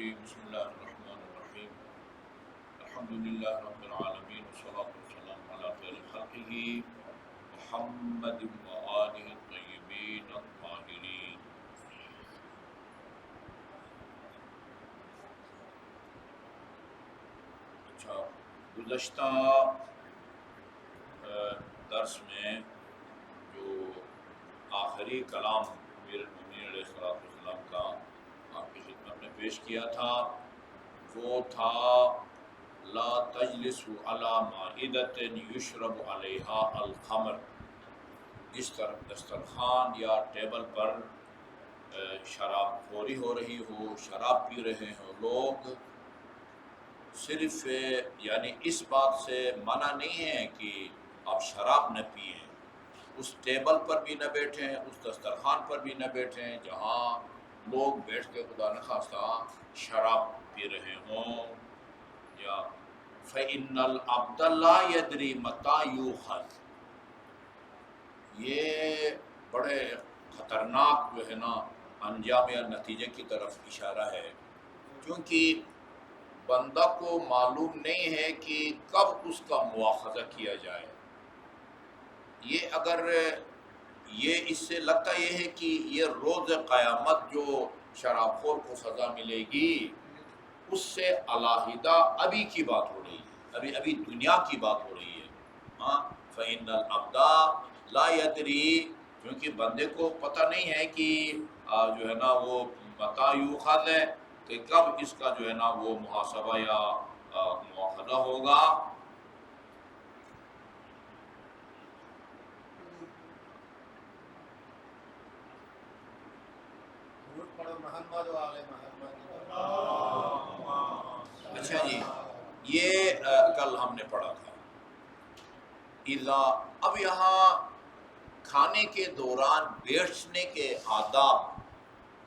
الرجیم بسم اللہ الرحمن الرحیم الحمد للہ رب العالمین والصلاة والسلام علی خیر خلقہ محمد وآلہ الطیبین الطاہرین۔ اچھا، گزشتہ درس میں جو آخری کلام امیر المومنین علیہ السلام کا آپ کی خدمت میں پیش کیا تھا وہ تھا لا تجلسوا علی مائدۃ یشرب علیہا الخمر۔ جس طرح دسترخوان یا ٹیبل پر شراب خوری ہو رہی ہو، شراب پی رہے ہوں لوگ، صرف یعنی اس بات سے منع نہیں ہے کہ آپ شراب نہ پئیں، اس ٹیبل پر بھی نہ بیٹھیں، اس دسترخوان پر بھی نہ بیٹھیں جہاں لوگ بیٹھ کے خدا نخواستہ شراب پی رہے ہوں۔ یا فَإِنَّ الْعَبْدَ لَا يَدْرِي مَتَىٰ يُؤْخَذُ، یہ بڑے خطرناک جو ہے نا انجام یا نتیجے کی طرف اشارہ ہے، کیونکہ بندہ کو معلوم نہیں ہے کہ کب اس کا مواخذہ کیا جائے۔ یہ اگر یہ اس سے لگتا یہ ہے کہ یہ روز قیامت جو شراب خور کو سزا ملے گی اس سے علیحدہ ابھی کی بات ہو رہی ہے، ابھی دنیا کی بات ہو رہی ہے۔ ہاں، فَإِنَّ الْعَبْدَ لَا يَدْرِي، کیونکہ بندے کو پتہ نہیں ہے کہ جو ہے نا وہ متیٰ یؤخذ ہے کہ کب اس کا جو ہے نا وہ محاسبہ یا مواخذہ ہوگا۔ اچھا جی، یہ کل ہم نے پڑھا تھا۔ اب یہاں کھانے کے دوران بیٹھنے کے آداب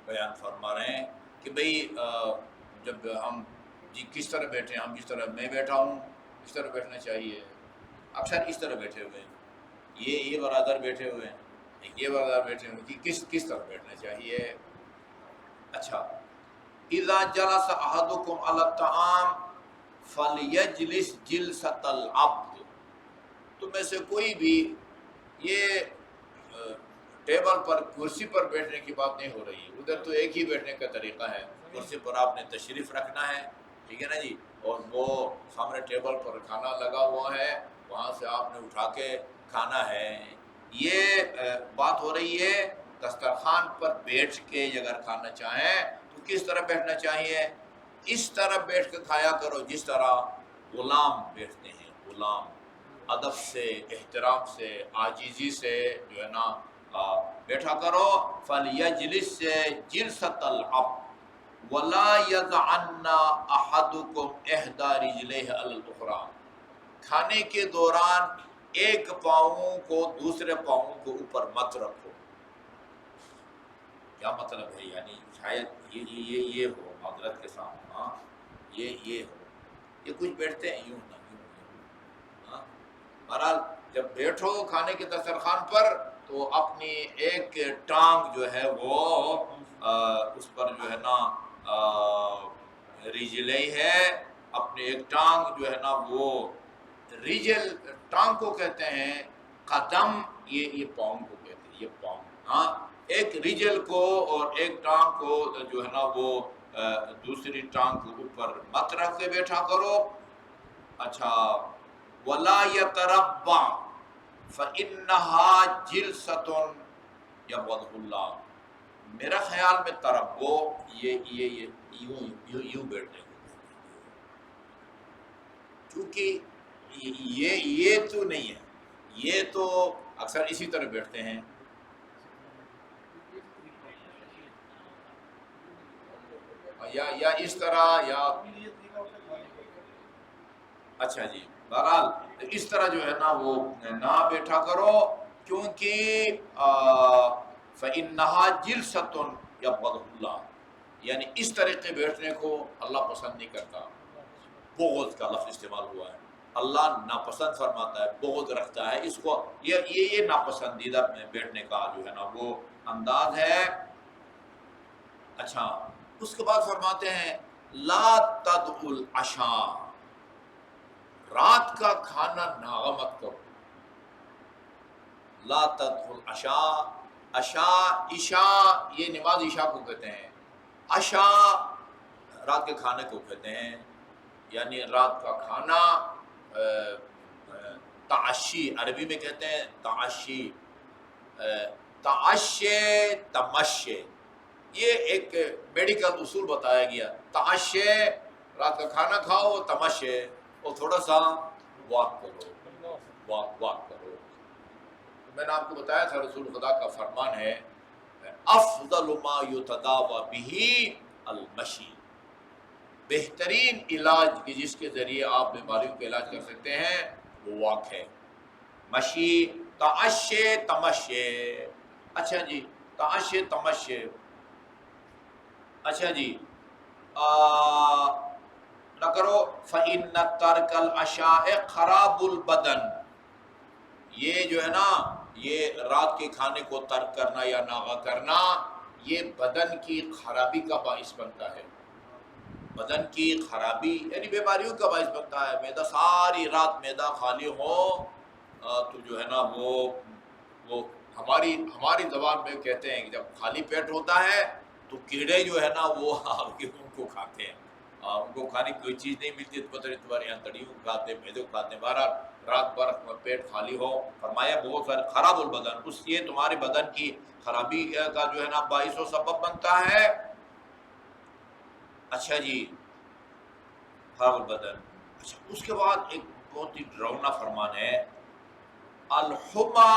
بیان فرما رہے ہیں کہ بھئی جب ہم کس طرح بیٹھیں، ہم جس طرح میں بیٹھا ہوں اس طرح بیٹھنا چاہیے، اکثر اس طرح بیٹھے ہوئے ہیں، یہ برادر بیٹھے ہوئے ہیں، یہ برادر بیٹھے ہوئے ہیں کہ کس طرح بیٹھنا چاہیے۔ اچھا، اذا جلس احدکم علی الطعام فلیجلس جلسۃ العبد، تم میں سے کوئی بھی، یہ ٹیبل پر کرسی پر بیٹھنے کی بات نہیں ہو رہی ہے، ادھر تو ایک ہی بیٹھنے کا طریقہ ہے، کرسی پر آپ نے تشریف رکھنا ہے، ٹھیک ہے نا جی، اور وہ سامنے ٹیبل پر کھانا لگا ہوا ہے، وہاں سے آپ نے اٹھا کے کھانا ہے۔ یہ بات ہو رہی ہے دسترخوان پر بیٹھ کے اگر کھانا چاہیں تو کس طرح بیٹھنا چاہیے؟ اس طرح بیٹھ کے کھایا کرو جس طرح غلام بیٹھتے ہیں، غلام ادب سے، احترام سے، عاجزی سے جو ہے نا بیٹھا کرو۔ فَلْيَجْلِسْ جِلْسَةَ الْعَبْدِ وَلَا يَضَعَنَّ أَحَدُكُمْ إِحْدَىٰ رِجْلَيْهِ عَلَى الْأُخْرَىٰ، کھانے کے دوران ایک پاؤں کو دوسرے پاؤں کے اوپر مت رکھو۔ کیا مطلب ہے؟ یعنی شاید یہ ہو معذرت کے ساتھ، ہاں یہ ہو، یہ کچھ بیٹھتے ہیں یوں نہ یوں، بہرحال جب بیٹھو کھانے کے دسترخوان پر تو اپنی ایک ٹانگ جو ہے وہ اس پر جو ہے نا رجلے ہے، اپنی ایک ٹانگ جو ہے نا وہ رجل، ٹانگ کو کہتے ہیں قدم، یہ پاؤں کو کہتے ہیں، یہ پاؤں، ہاں، ایک رجل کو اور ایک ٹانگ کو جو ہے نا وہ دوسری ٹانگ کے اوپر مت رکھ کے بیٹھا کرو۔ اچھا، وَلَا يَتَرَبَّعْ فَإِنَّهَا جِلْسَةٌ يَبْغَضُهُ اللَّهُ، میرا خیال میں تربو یہ یوں بیٹھنے کو، کیونکہ یہ تو نہیں ہے، یہ تو اکثر اسی طرح بیٹھتے ہیں۔ یا اس طرح، یا اچھا جی، بہرحال اس طرح جو ہے نا وہ نہ بیٹھا کرو، کیونکہ فَإِنَّهَا جِلْسَةٌ يَبْغَضُهُ اللَّهُ، یعنی اس طریقے بیٹھنے کو اللہ پسند نہیں کرتا۔ بغض کا لفظ استعمال ہوا ہے، اللہ ناپسند فرماتا ہے، بغض رکھتا ہے اس کو، یہ ناپسندیدہ بیٹھنے کا جو ہے نا وہ انداز ہے۔ اچھا، اس کے بعد فرماتے ہیں لا تدعوا العشاء، رات کا کھانا ناغہ مت کرو. لا تدعوا العشاء، عشاء یہ نماز عشاء کو کہتے ہیں، عشاء رات کے کھانے کو کہتے ہیں، یعنی رات کا کھانا. تعشی عربی میں کہتے ہیں تعشی، تعشے تمشے، یہ ایک میڈیکل اصول بتایا گیا. تعشے رات کا کھانا کھاؤ، تمشے اور تھوڑا سا واک کرو، واک کرو. میں نے آپ کو بتایا تھا رسول خدا کا فرمان ہے افضل ما یتداوی بہ المشی، بہترین علاج کی جس کے ذریعے آپ بیماریوں کا علاج کر سکتے ہیں وہ واک ہے. مشی، تعشے تمشے. اچھا جی، تعشے تمشے. اچھا جی، نہ کرو. فإن ترک العشاء خراب البدن، یہ جو ہے نا یہ رات کے کھانے کو ترک کرنا یا ناغہ کرنا یہ بدن کی خرابی کا باعث بنتا ہے. بدن کی خرابی یعنی بیماریوں کا باعث بنتا ہے. معدہ ساری رات معدہ خالی ہو تو جو ہے نا وہ ہماری زبان میں کہتے ہیں کہ جب خالی پیٹ ہوتا ہے تو کیڑے جو ہے نا وہ آپ کے ان کو کھاتے ہیں. ان کو کھانے کی کوئی چیز نہیں ملتی تو پتہ نہیں تمہارے یہاں تڑیوں کو کھاتے ہیں، میدے کو کھاتے ہیں. بہرحال رات بھر پیٹ خالی ہو، فرمایا بہت سارے خراب البدن، اس یہ تمہارے بدن کی خرابی کا جو ہے نا باعث و سبب بنتا ہے. اچھا جی، خراب البدن. اچھا اس کے بعد ایک بہت ہی ڈراؤنا فرمان ہے الحمى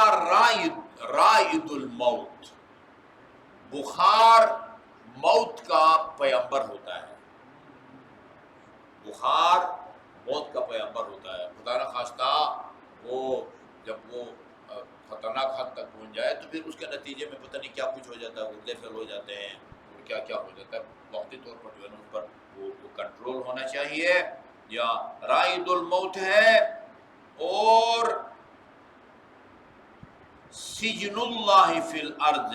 رائد الموت، بخار موت کا پیغمبر ہوتا ہے. بخار موت کا پیغمبر ہوتا ہے. خدا نہ خواستہ وہ جب وہ خطرناک حد تک پہنچ جائے تو پھر اس کے نتیجے میں پتہ نہیں کیا کچھ ہو جاتا ہے، غدے فیل ہو جاتے ہیں اور کیا کیا ہو جاتا ہے. وقتی طور پر جو ہے نا اس پر وہ کنٹرول ہونا چاہیے. یا رائد الموت ہے. اور سجن اللہ فی الارض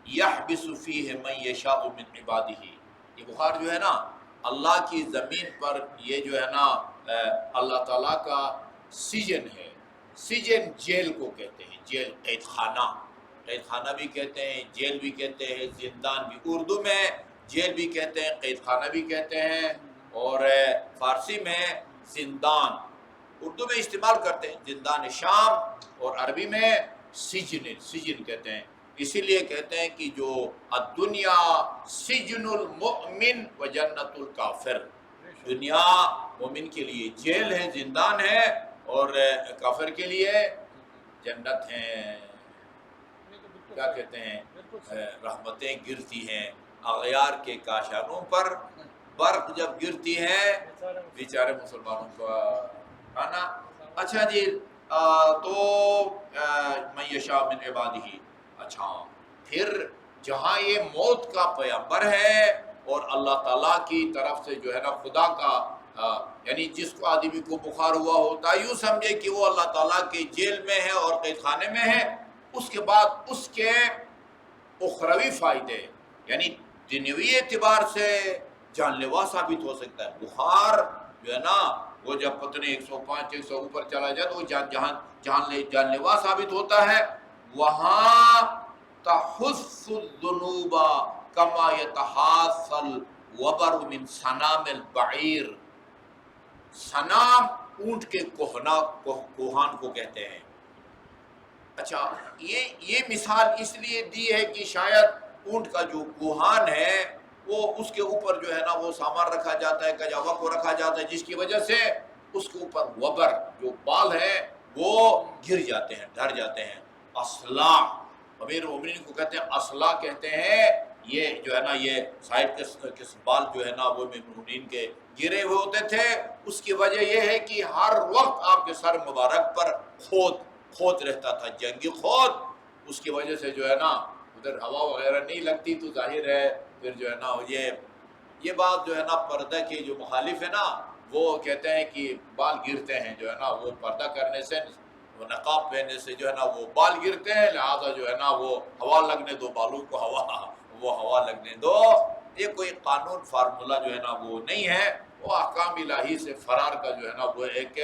یحبس فیہ من یشاء من عبادہ، یہ بخار جو ہے نا اللہ کی زمین پر یہ جو ہے نا اللہ تعالیٰ کا سجن ہے. سجن جیل کو کہتے ہیں، جیل قید خانہ، قید خانہ بھی کہتے ہیں، جیل بھی کہتے ہیں، زندان بھی. اردو میں جیل بھی کہتے ہیں، قید خانہ بھی کہتے ہیں، اور فارسی میں زندان اردو میں استعمال کرتے ہیں، زندان شام، اور عربی میں سجن کہتے ہیں. اسی لیے کہتے ہیں کہ جو الدنیا سجن المؤمن و جنت الکافر، دنیا مومن کے لیے جیل ہے، زندان ہے، اور کافر کے لیے جنت ہے. کیا کہتے ہیں رحمتیں گرتی ہیں اغیار کے کاشانوں پر، برف جب گرتی ہے بیچارے مسلمانوں کا کھانا. اچھا جی، تو من یشاء من عبادہ. اچھا پھر جہاں یہ موت کا پیغمبر ہے اور اللہ تعالیٰ کی طرف سے جو ہے نا خدا کا یعنی جس کو آدمی کو بخار ہوا ہوتا ہے یوں سمجھے کہ وہ اللہ تعالیٰ کے جیل میں ہے اور قید خانے میں ہے. اس کے بعد اس کے اخروی فائدے یعنی دنیوی اعتبار سے جان لیوا ثابت ہو سکتا ہے. بخار جو ہے نا وہ جب پتنے 105 100 اوپر چلا جائے تو وہ جان لیوا ثابت ہوتا ہے. وہاں تحس الذنوب کما یتحاس الوبر من سنام البعیر، سنام اونٹ کے کوہان کو کہتے ہیں. اچھا یہ مثال اس لیے دی ہے کہ شاید اونٹ کا جو کوہان ہے وہ اس کے اوپر جو ہے نا وہ سامان رکھا جاتا ہے، کجاوا کو رکھا جاتا ہے، جس کی وجہ سے اس کے اوپر وبر جو بال ہے وہ گر جاتے ہیں، ڈر جاتے ہیں. اصلا امیر المومنین کو کہتے ہیں، اصلا کہتے ہیں یہ جو ہے نا یہ سائڈ کے بال جو ہے نا وہ امیر المومنین کے گرے ہوئے ہوتے تھے. اس کی وجہ یہ ہے کہ ہر وقت آپ کے سر مبارک پر کھود رہتا تھا، جنگی کھود. اس کی وجہ سے جو ہے نا ادھر ہوا وغیرہ نہیں لگتی تو ظاہر ہے پھر جو ہے نا یہ بات جو ہے نا پردہ کے جو مخالف ہے نا وہ کہتے ہیں کہ بال گرتے ہیں جو ہے نا وہ پردہ کرنے سے، وہ نقاب پہننے سے جو ہے نا وہ بال گرتے ہیں، لہذا جو ہے نا وہ ہوا لگنے دو بالوں کو، ہوا لگنے دو. یہ کوئی قانون فارمولہ جو ہے نا وہ نہیں ہے، وہ احکام الہی سے فرار کا جو ہے نا وہ ایک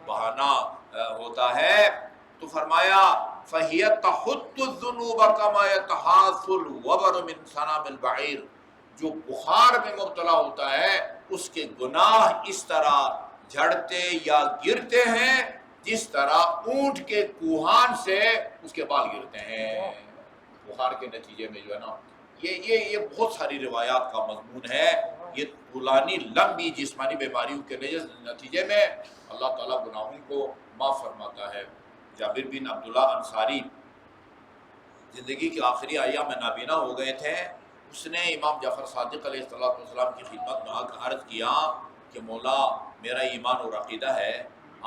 بہانہ ہوتا ہے۔ تو فرمایا فَهِيَ تَحُطُّ الذُّنُوبَ كَمَا يَتَحَاصُّ الْوَبَرُ مِنْ سَنَامِ الْبَعِيرِ، جو بخار میں مبتلا ہوتا ہے اس کے گناہ اس طرح جھڑتے یا گرتے ہیں جس طرح اونٹ کے کوہان سے اس کے بال گرتے ہیں بخار کے نتیجے میں جو ہے نا۔ یہ بہت ساری روایات کا مضمون ہے۔ یہ طولانی لمبی جسمانی بیماریوں کے نتیجے میں اللہ تعالیٰ گناہوں کو معاف فرماتا ہے۔ جابر بن عبداللہ انصاری زندگی کے آخری ایام میں نابینا ہو گئے تھے۔ اس نے امام جعفر صادق علیہ السلام کی خدمت میں آ کر عرض کیا کہ مولا میرا ایمان اور عقیدہ ہے،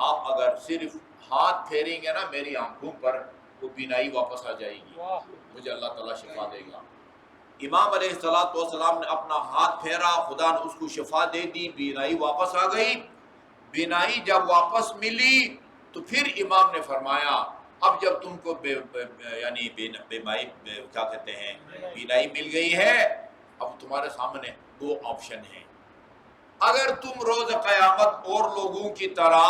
آپ اگر صرف ہاتھ پھیریں گے نا میری آنکھوں پر وہ بینائی واپس آ جائے گی، مجھے اللہ تعالیٰ شفا دے گا۔ امام علیہ السلام نے اپنا ہاتھ پھیرا، خدا نے اس کو شفا دے دی، بینائی واپس آ گئی۔ بینائی جب واپس ملی تو پھر امام نے فرمایا اب جب تم کو یعنی کیا کہتے ہیں بینائی مل گئی ہے، اب تمہارے سامنے دو آپشن ہیں۔ اگر تم روز قیامت اور لوگوں کی طرح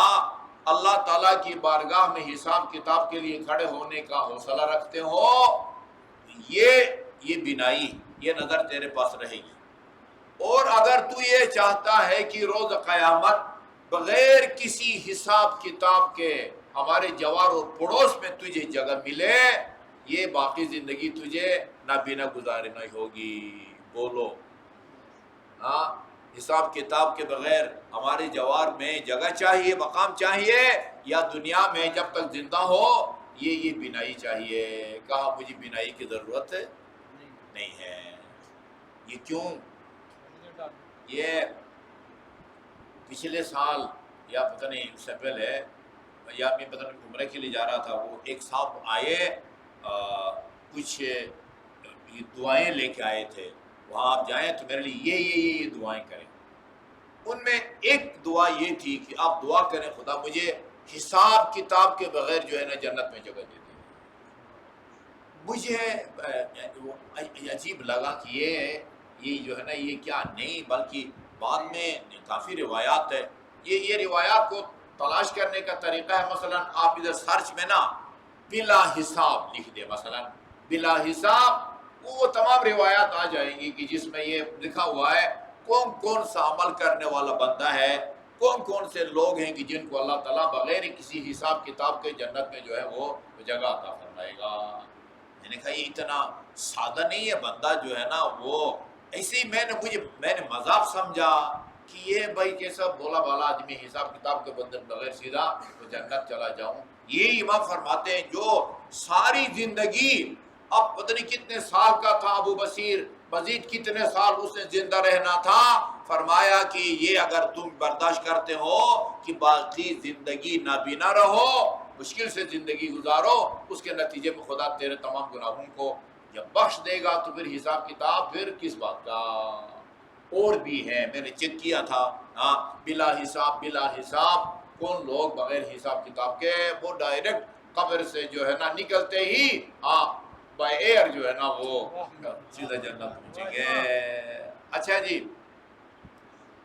اللہ تعالیٰ کی بارگاہ میں حساب کتاب کے لیے کھڑے ہونے کا حوصلہ رکھتے ہو، یہ بینائی، یہ نظر تیرے پاس رہے گی۔ اور اگر تو یہ چاہتا ہے کہ روز قیامت بغیر کسی حساب کتاب کے ہمارے جوار اور پڑوس میں تجھے جگہ ملے، یہ باقی زندگی تجھے نابینا گزارنا ہوگی۔ بولو ہاں، حساب کتاب کے بغیر ہمارے جوار میں جگہ چاہیے، مقام چاہیے، یا دنیا میں جب تک زندہ ہو یہ بینائی چاہیے؟ کہا مجھے بینائی کی ضرورت نہیں ہے۔ یہ کیوں؟ یہ پچھلے سال یا پتہ نہیں اس سے پہلے، یا میں پتہ نہیں عمرے کے لیے جا رہا تھا، وہ ایک صاحب آئے، کچھ دعائیں لے کے آئے تھے، وہاں آپ جائیں تو میرے لیے یہ دعائیں کریں۔ ان میں ایک دعا یہ تھی کہ آپ دعا کریں خدا مجھے حساب کتاب کے بغیر جو ہے نا جنت میں جگہ دے دے۔ مجھے عجیب لگا کہ یہ جو ہے نا یہ کیا نہیں، بلکہ بعد میں کافی روایات ہے، یہ روایات کو تلاش کرنے کا طریقہ ہے۔ مثلا آپ ادھر سرچ میں نا بلا حساب لکھ دیں، مثلا بلا حساب، وہ تمام روایات آ جائیں گی کہ جس میں یہ لکھا ہوا ہے کون کون سا عمل کرنے والا بندہ ہے، کون کون سے لوگ ہیں کہ جن کو اللہ تعالیٰ بغیر کسی حساب کتاب کے جنت میں جو ہے وہ جگہ عطا فرمائے گا۔ میں نے کہا یہ اتنا سادہ نہیں ہے بندہ جو ہے نا وہ ایسے ہی میں نے مذاق سمجھا کہ یہ بھائی کیسا بولا بالا آدمی حساب کتاب کے بندے بغیر سیدھا تو جنت چلا جاؤں۔ یہ امام فرماتے ہیں جو ساری زندگی، اب پتہ نہیں کتنے سال کا تھا ابو بصیر، مزید کتنے سال اس نے زندہ رہنا تھا، فرمایا کہ یہ اگر تم برداشت کرتے ہو کہ باقی زندگی نابینا رہو، مشکل سے زندگی گزارو، اس کے نتیجے میں خدا تیرے تمام گناہوں کو جب بخش دے گا تو پھر حساب کتاب پھر کس بات کا۔ اور بھی ہے، میں نے چیک کیا تھا، ہاں بلا حساب کون لوگ بغیر حساب کتاب کے وہ ڈائریکٹ قبر سے جو ہے نا نکلتے ہی ہاں بائی ایئر جو ہے نا وہ سیدھا جنت پہنچیں گے۔ اچھا جی،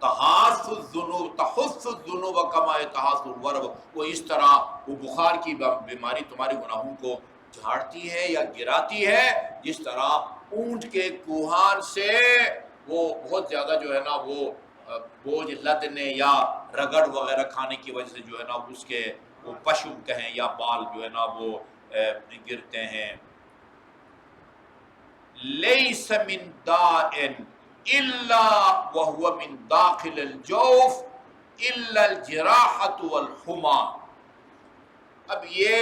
تحاس الذنوب کما تحاس الورب، وہ اس طرح وہ بخار کی بیماری تمہارے گناہوں کو جھاڑتی ہے یا گراتی ہے جس طرح اونٹ کے کوہان سے وہ بہت زیادہ جو ہے نا وہ بوجھ لدنے یا رگڑ وغیرہ کھانے کی وجہ سے جو ہے نا اس کے وہ پشم کہیں یا بال جو ہے نا وہ گرتے ہیں۔ لیس من داء الا وهو من داخل الجوف الا الجراحة والحمى۔ اب یہ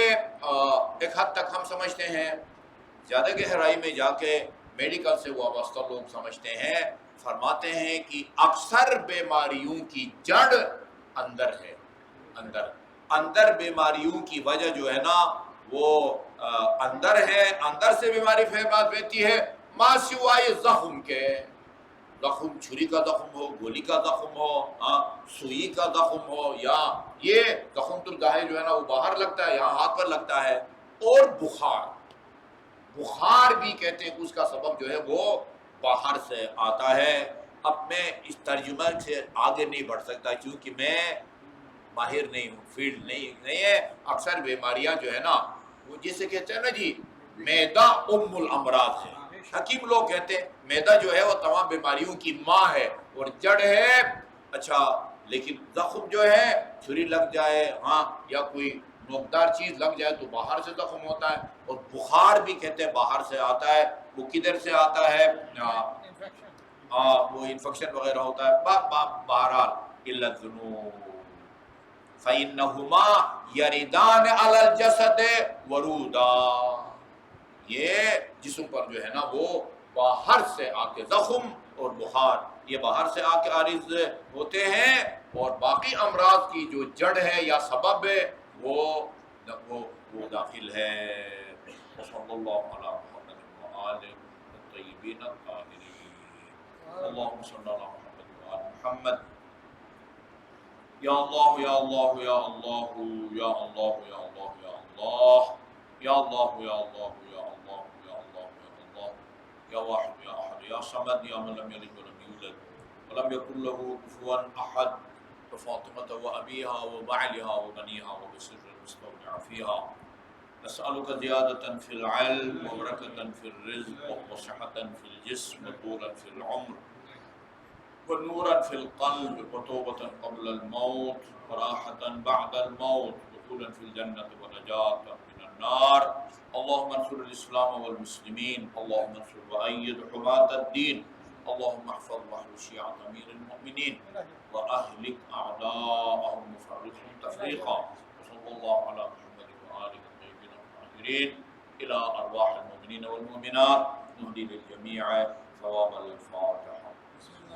ایک حد تک ہم سمجھتے ہیں، زیادہ گہرائی میں جا کے میڈیکل سے وابستہ لوگ سمجھتے ہیں، فرماتے ہیں کہ اکثر بیماریوں کی جڑ اندر ہے، اندر بیماریوں کی وجہ جو ہے نا وہ اندر ہے، اندر سے بیماری پھیلتی ہے، ما سوائے زخم کے، زخم چھری کا زخم ہو، گولی کا زخم ہو، سوئی کا زخم ہو، یا یہ زخم تو گاہے جو ہے نا وہ باہر لگتا ہے، یہاں ہاتھ پر لگتا ہے، اور بخار بھی کہتے ہیں کہ اس کا سبب جو ہے وہ باہر سے آتا ہے. اب میں اس ترجمہ سے آگے نہیں بڑھ سکتا کیونکہ میں ماہر نہیں ہوں، فیلڈ نہیں ہے. اکثر بیماریاں جو ہے نا وہ جسے کہتے ہیں نا جی معدہ ام الامراض ہے. حکیم لوگ کہتے ہیں معدہ جو ہے وہ تمام بیماریوں کی ماں ہے اور جڑ ہے. اچھا لیکن زخم جو ہے چھری لگ جائے ہاں یا کوئی نوکدار چیز لگ جائے تو باہر سے زخم ہوتا ہے. اور بخار بھی کہتے ہیں باہر سے آتا ہے. وہ کدھر سے آتا ہے؟ وہ انفیکشن وغیرہ ہوتا ہے. بہرحال الا الذنوب فإنهما يردان على الجسد ورودا. یہ جسم پر جو ہے نا وہ باہر سے آ کے زخم اور بخار یہ باہر سے آ کے عارض ہوتے ہیں اور باقی امراض کی جو جڑ ہے یا سبب ہے وہ داخل ہے. صلی اللہ علی محمد وآلہ الطیبین الطاہرین. اللہم صلی اللہ محمد وآلہ محمد. یا اللہ یا اللہ یا اللہ یا اللہ یا اللہ یا اللہ یا اللہ یا اللہ یا اللہ یا اللہ یا اللہ یا واحد یا احد یا صمد یا من لم یلد ولم یولد ولم یکن له کفوا احد. بفاطمة وأبيها وبعلها وبنيها وبسر المستودع فيها نسألك زيادة في العلم وبركة في الرزق وصحة في الجسم وطولا في العمر ونورا في القلب وتوبة قبل الموت وراحة بعد الموت ودخولا في الجنة ونجاة من النار. اللهم انصر الإسلام والمسلمين. اللهم انصر وأيد حماة الدين. اللهم احفظ واحد شيعة أمير المؤمنين وأهلك أعداءهم وفرقهم تفريقا. وصلى الله على محمد وآله الطيبين الطاهرين. إلى أرواح المؤمنين والمؤمنات نهدي للجميع ثواب الفاتحة.